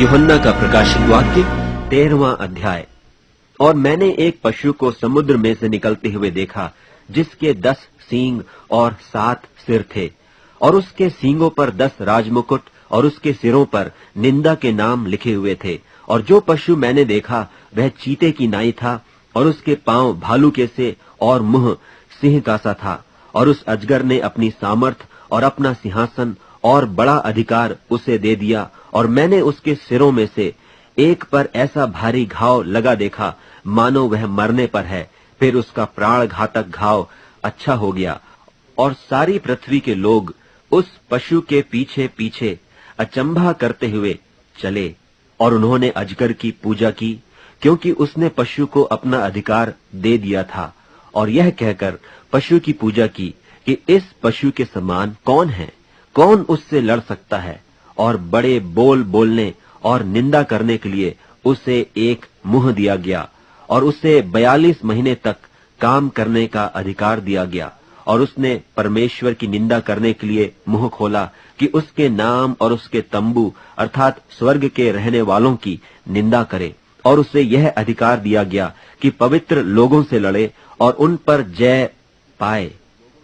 यूहन्ना का प्रकाशित वाक्य 13वां अध्याय। और मैंने एक पशु को समुद्र में से निकलते हुए देखा, जिसके 10 सींग और 7 सिर थे, और उसके सींगों पर 10 राजमुकुट और उसके सिरों पर निंदा के नाम लिखे हुए थे। और जो पशु मैंने देखा वह चीते की नाई था, और उसके पांव भालू के से और मुंह सिंह का सा था। और उस अजगर ने अपनी सामर्थ और अपना सिंहासन और बड़ा अधिकार उसे दे दिया। और मैंने उसके सिरों में से एक पर ऐसा भारी घाव लगा देखा, मानो वह मरने पर है। फिर उसका प्राण घातक घाव अच्छा हो गया। और सारी पृथ्वी के लोग उस पशु के पीछे पीछे अचंभा करते हुए चले, और उन्होंने अजगर की पूजा की, क्योंकि उसने पशु को अपना अधिकार दे दिया था। और यह कहकर पशु की पूजा की कि इस पशु के समान कौन है, कौन उससे लड़ सकता है। और बड़े बोल बोलने और निंदा करने के लिए उसे एक मुंह दिया गया, और उसे 42 महीने तक काम करने का अधिकार दिया गया। और उसने परमेश्वर की निंदा करने के लिए मुंह खोला कि उसके नाम और उसके तंबू अर्थात स्वर्ग के रहने वालों की निंदा करे। और उसे यह अधिकार दिया गया कि पवित्र लोगों से लड़े और उन पर जय पाए।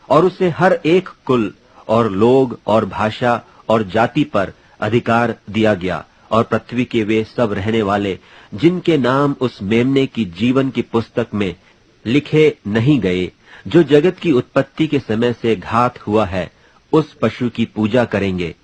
और उसे हर एक कुल और लोग और भाषा और जाति पर अधिकार दिया गया। और पृथ्वी के वे सब रहने वाले जिनके नाम उस मेमने की जीवन की पुस्तक में लिखे नहीं गए, जो जगत की उत्पत्ति के समय से घात हुआ है, उस पशु की पूजा करेंगे।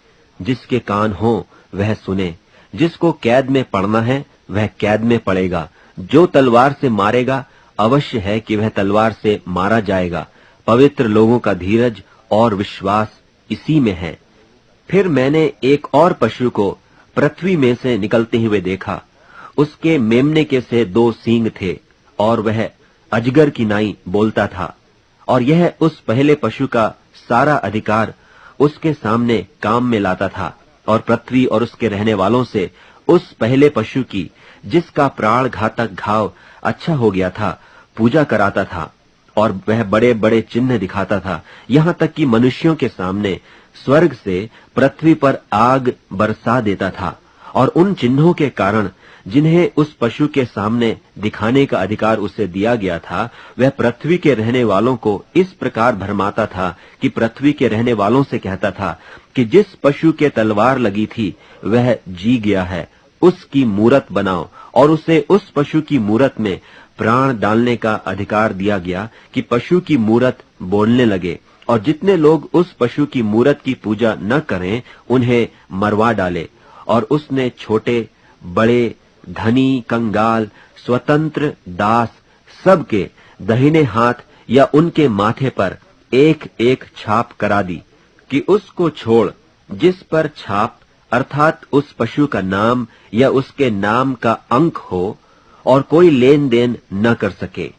जिसके कान हो वह सुने। जिसको कैद में पड़ना है वह कैद में पड़ेगा। जो तलवार से मारेगा अवश्य है कि वह तलवार से मारा जाएगा। पवित्र लोगों का धीरज और विश्वास इसी में है। फिर मैंने एक और पशु को पृथ्वी में से निकलते हुए देखा। उसके मेमने के से 2 सींग थे, और वह अजगर की नाई बोलता था। और यह उस पहले पशु का सारा अधिकार उसके सामने काम में लाता था, और पृथ्वी और उसके रहने वालों से उस पहले पशु की, जिसका प्राण घातक घाव अच्छा हो गया था, पूजा कराता था। और वह बड़े बड़े चिन्ह दिखाता था, यहाँ तक कि मनुष्यों के सामने स्वर्ग से पृथ्वी पर आग बरसा देता था। और उन चिन्हों के कारण जिन्हें उस पशु के सामने दिखाने का अधिकार उसे दिया गया था, वह पृथ्वी के रहने वालों को इस प्रकार भरमाता था कि पृथ्वी के रहने वालों से कहता था कि जिस पशु के तलवार लगी थी वह जी गया है, उसकी मूरत बनाओ। और उसे उस पशु की मूरत में प्राण डालने का अधिकार दिया गया कि पशु की मूरत बोलने लगे। और जितने लोग उस पशु की मूरत की पूजा न करें उन्हें मरवा डाले। और उसने छोटे बड़े, धनी, कंगाल, स्वतंत्र, दास सबके दाहिने हाथ या उनके माथे पर एक एक छाप करा दी, कि उसको छोड़ जिस पर छाप अर्थात उस पशु का नाम या उसके नाम का अंक हो, और कोई लेन देन न कर सके।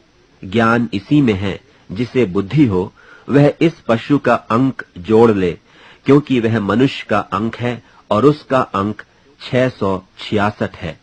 ज्ञान इसी में है, जिसे बुद्धि हो वह इस पशु का अंक जोड़ ले, क्योंकि वह मनुष्य का अंक है और उसका अंक 666 है।